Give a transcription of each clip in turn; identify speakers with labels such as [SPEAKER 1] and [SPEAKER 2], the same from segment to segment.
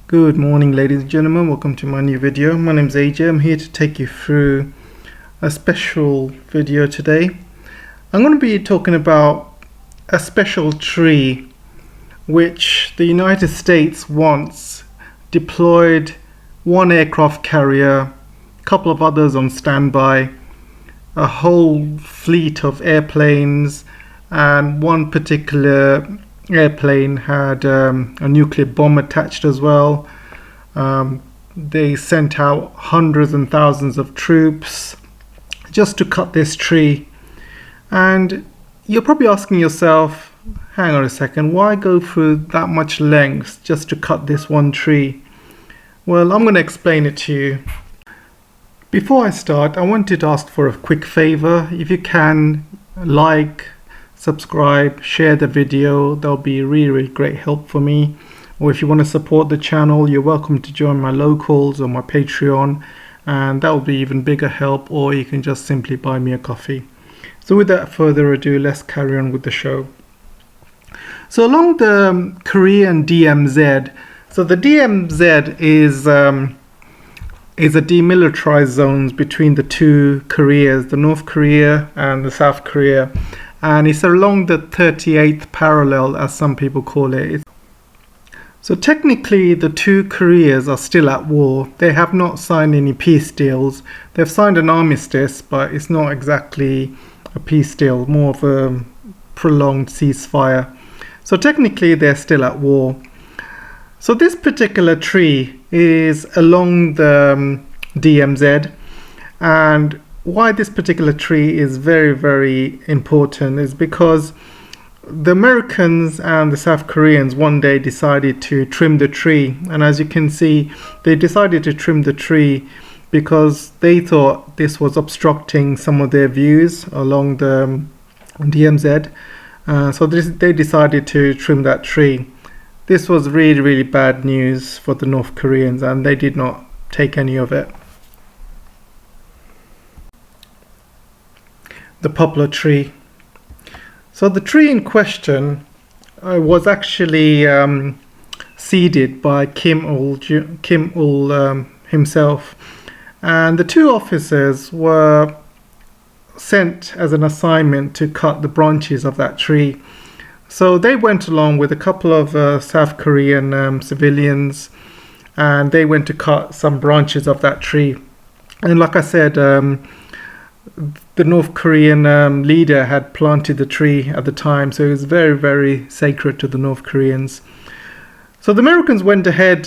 [SPEAKER 1] Good morning, ladies and gentlemen. Welcome to my new video. My name is AJ. I'm here to take you through a special video today. I'm going to be talking about a special tree which the United States once deployed one aircraft carrier, a couple of others on standby, a whole fleet of airplanes, and one particular airplane had a nuclear bomb attached as well. They sent out hundreds and thousands of troops just to cut this tree. And you're probably asking yourself, hang on a second, why go through that much length just to cut this one tree? Well, I'm going to explain it to you. Before I start, I wanted to ask for a quick favor. If you can, like, subscribe, share the video. That'll be really great help for me. Or if you want to support the channel, you're welcome to join my locals or my Patreon, and that will be even bigger help. Or you can just simply buy me a coffee. So without further ado, let's carry on with the show. So along the Korean DMZ, so the DMZ is a demilitarized zone between the two Koreas, the North Korea and the South Korea. And it's along the 38th parallel, as some people call it. So technically the two Koreas are still at war. They have not signed any peace deals. They've signed an armistice, but it's not exactly a peace deal, more of a prolonged ceasefire. So technically they're still at war. So this particular tree is along the DMZ, and why this particular tree is very important is because the Americans and the South Koreans one day decided to trim the tree. And as you can see, they decided to trim the tree because they thought this was obstructing some of their views along the DMZ. So they decided to trim that tree. This was really bad news for the North Koreans, and they did not take any of it. The poplar tree. So the tree in question was actually seeded by Kim Il himself, and the two officers were sent as an assignment to cut the branches of that tree. So they went along with a couple of South Korean civilians, and they went to cut some branches of that tree. And like I said, the North Korean leader had planted the tree at the time, so it was very sacred to the North Koreans. So the Americans went ahead,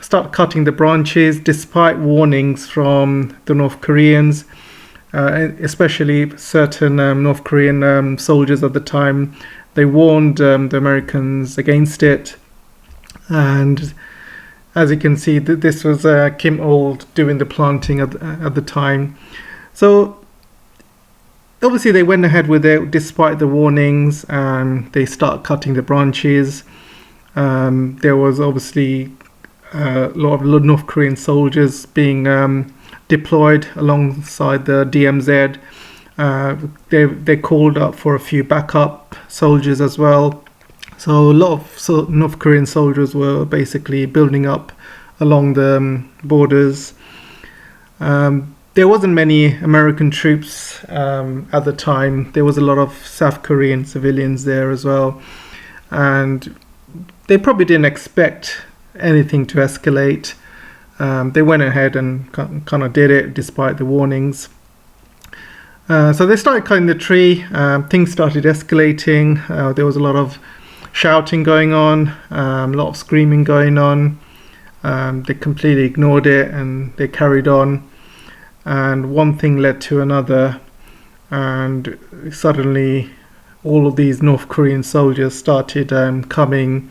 [SPEAKER 1] start cutting the branches despite warnings from the North Koreans, especially certain North Korean soldiers at the time. They warned the Americans against it, and as you can see, this was Kim Il doing the planting at the time. So obviously they went ahead with it despite the warnings, and they start cutting the branches. There was obviously a lot of North Korean soldiers being deployed alongside the DMZ. They called up for a few backup soldiers as well. So a lot of North Korean soldiers were basically building up along the borders. There wasn't many American troops at the time. There was a lot of South Korean civilians there as well, and they probably didn't expect anything to escalate. They went ahead and kind of did it despite the warnings. So they started cutting the tree. Things started escalating. There was a lot of shouting going on, a lot of screaming going on. They completely ignored it and they carried on. And one thing led to another, and suddenly all of these North Korean soldiers started coming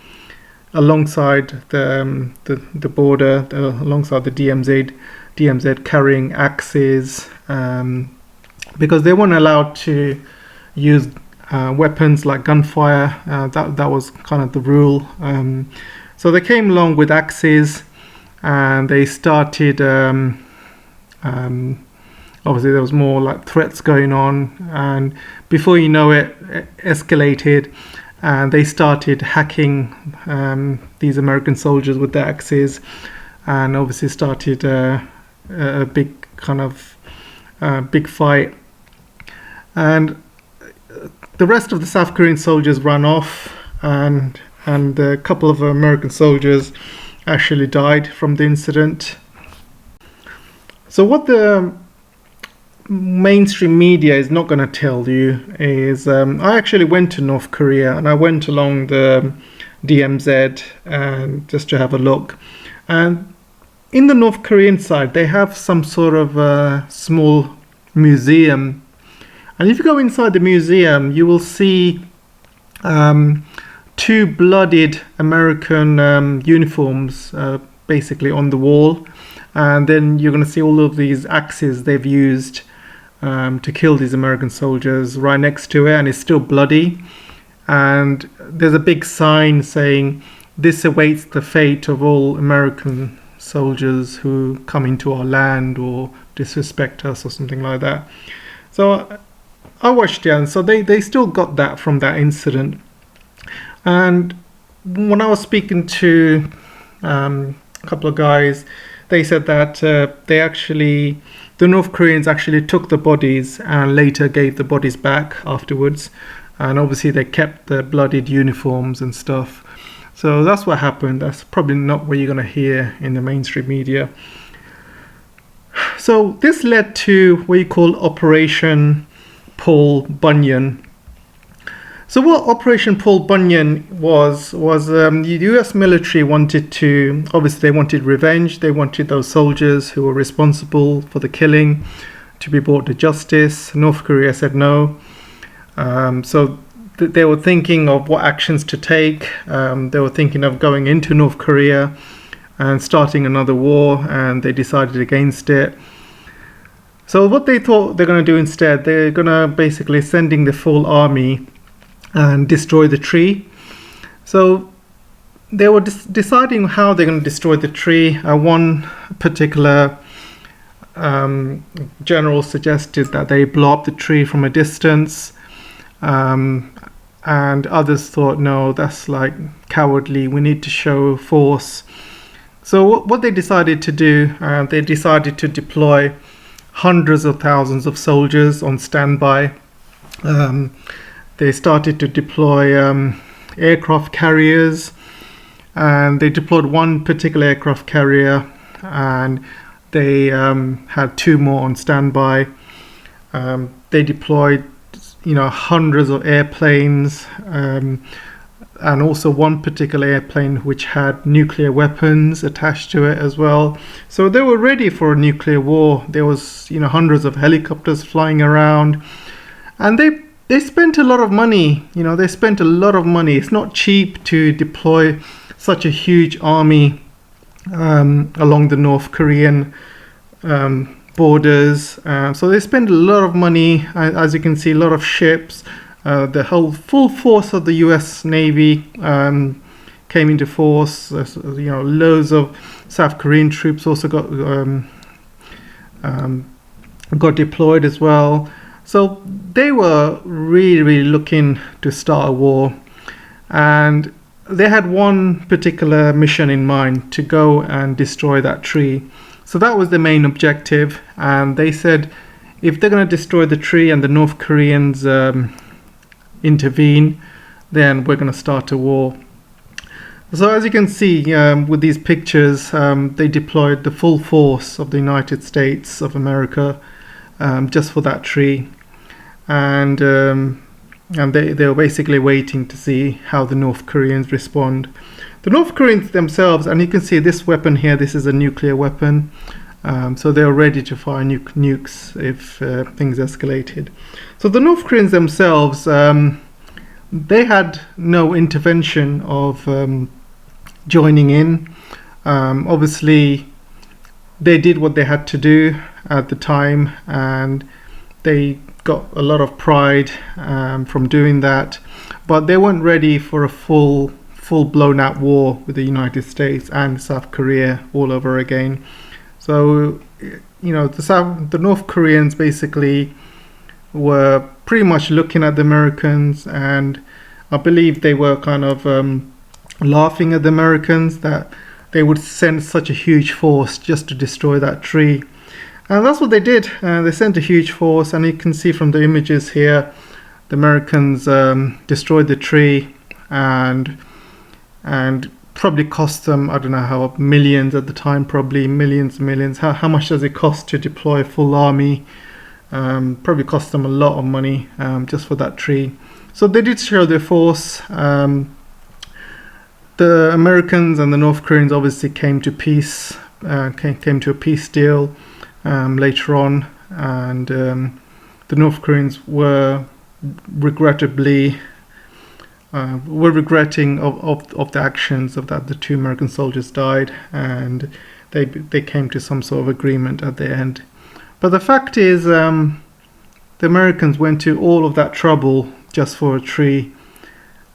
[SPEAKER 1] alongside the border, alongside the DMZ, carrying axes, because they weren't allowed to use weapons like gunfire. That was kind of the rule. So they came along with axes, and they started obviously there was more like threats going on, and before you know it, escalated, and they started hacking these American soldiers with their axes, and obviously started a big kind of big fight. And the rest of the South Korean soldiers ran off, and a couple of American soldiers actually died from the incident. So what the mainstream media is not going to tell you is I actually went to North Korea, and I went along the DMZ and just to have a look. And in the North Korean side, they have some sort of small museum. And if you go inside the museum, you will see two bloodied American uniforms basically on the wall. And then you're going to see all of these axes they've used to kill these American soldiers right next to it, and it's still bloody. And there's a big sign saying, "This awaits the fate of all American soldiers who come into our land or disrespect us," or something like that. So I watched it, and so they still got that from that incident. And when I was speaking to a couple of guys, they said that the North Koreans actually took the bodies and later gave the bodies back afterwards. And obviously they kept the bloodied uniforms and stuff. So that's what happened. That's probably not what you're going to hear in the mainstream media. So this led to what you call Operation Paul Bunyan. So what Operation Paul Bunyan was the US military obviously they wanted revenge. They wanted those soldiers who were responsible for the killing to be brought to justice. North Korea said no. So they were thinking of what actions to take. They were thinking of going into North Korea and starting another war, and they decided against it. So what they thought they're going to do instead, they're going to basically sending the full army and destroy the tree. So they were deciding how they're going to destroy the tree. One particular general suggested that they blow up the tree from a distance, and others thought, no, that's like cowardly, we need to show force. So what they decided to do, they decided to deploy hundreds of thousands of soldiers on standby. They started to deploy aircraft carriers, and they deployed one particular aircraft carrier, and they had two more on standby. They deployed, hundreds of airplanes, and also one particular airplane which had nuclear weapons attached to it as well. So they were ready for a nuclear war. There was, hundreds of helicopters flying around, and they spent a lot of money. It's not cheap to deploy such a huge army along the North Korean borders. So they spent a lot of money. As you can see, a lot of ships. The whole full force of the US Navy came into force. Loads of South Korean troops also got deployed as well. So they were really, really looking to start a war, and they had one particular mission in mind: to go and destroy that tree. So that was the main objective, and they said if they're going to destroy the tree and the North Koreans intervene, then we're going to start a war. So as you can see with these pictures, they deployed the full force of the United States of America just for that tree, and they were basically waiting to see how the North Koreans respond. The North Koreans themselves, and you can see this weapon here, this is a nuclear weapon, so they were ready to fire nukes if things escalated. So the North Koreans themselves, they had no intention of joining in. Obviously they did what they had to do at the time, and they got a lot of pride from doing that, but they weren't ready for a full blown out war with the United States and South Korea all over again. So the North Koreans basically were pretty much looking at the Americans, and I believe they were kind of laughing at the Americans that they would send such a huge force just to destroy that tree. And that's what they did. They sent a huge force, and you can see from the images here, the Americans destroyed the tree, and probably cost them, I don't know how, millions at the time, probably millions. How much does it cost to deploy a full army? Probably cost them a lot of money just for that tree. So they did show their force. The Americans and the North Koreans obviously came to peace, came to a peace deal later on, and the North Koreans were regretting of the actions of that the 2 American soldiers died, and they came to some sort of agreement at the end. But the fact is, the Americans went to all of that trouble just for a tree,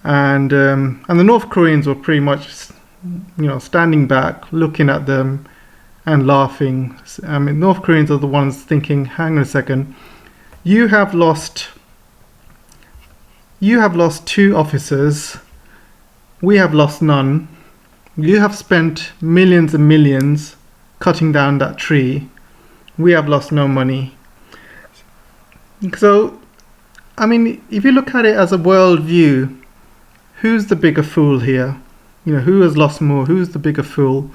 [SPEAKER 1] and the North Koreans were pretty much, standing back, looking at them and laughing. I mean, North Koreans are the ones thinking, hang on a second, you have lost 2 officers, we have lost none. You have spent millions and millions cutting down that tree, we have lost no money. So, I mean, if you look at it as a world view, who's the bigger fool here? Who has lost more? Who's the bigger fool?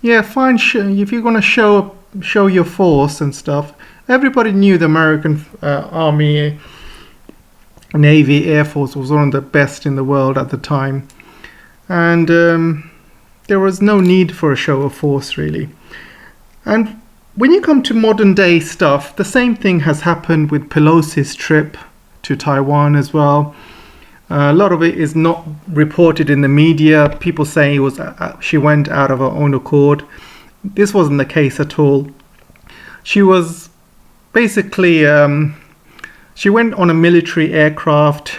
[SPEAKER 1] Yeah, fine. If you're going to show your force and stuff, everybody knew the American Army, Navy, Air Force was one of the best in the world at the time, and there was no need for a show of force, really. And when you come to modern day stuff, the same thing has happened with Pelosi's trip to Taiwan as well. A lot of it is not reported in the media. People say she went out of her own accord. This wasn't the case at all. She was basically, she went on a military aircraft.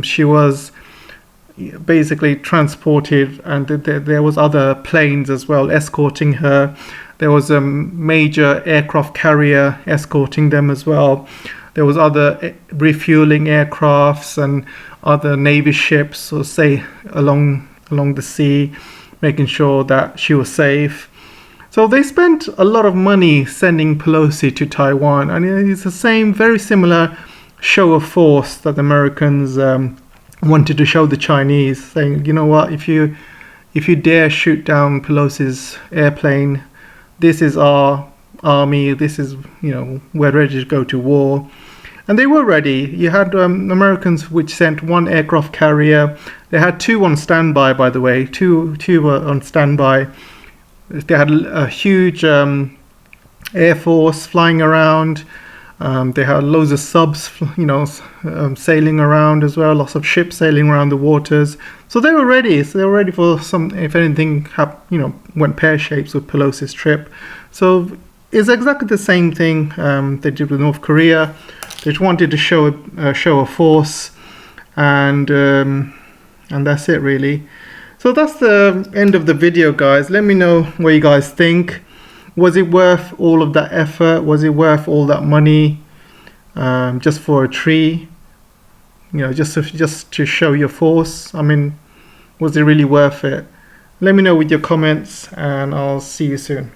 [SPEAKER 1] She was basically transported, and there was other planes as well escorting her. There was a major aircraft carrier escorting them as well. There was other refueling aircrafts and other Navy ships, or say along the sea, making sure that she was safe. So they spent a lot of money sending Pelosi to Taiwan, and it's the same, very similar show of force that the Americans wanted to show the Chinese, saying, you know what, if you dare shoot down Pelosi's airplane, this is our army, this is, we're ready to go to war. And they were ready. You had Americans which sent 1 aircraft carrier. They had 2 on standby, by the way. Two were on standby. They had a huge air force flying around. They had loads of subs, sailing around as well. Lots of ships sailing around the waters. So they were ready. So they were ready for if anything went pear-shaped with Pelosi's trip. So it's exactly the same thing they did with North Korea. They just wanted to show a force, and that's it, really. So that's the end of the video, guys. Let me know what you guys think. Was it worth all of that effort? Was it worth all that money just for a tree? Just to show your force. I mean, was it really worth it? Let me know with your comments, and I'll see you soon.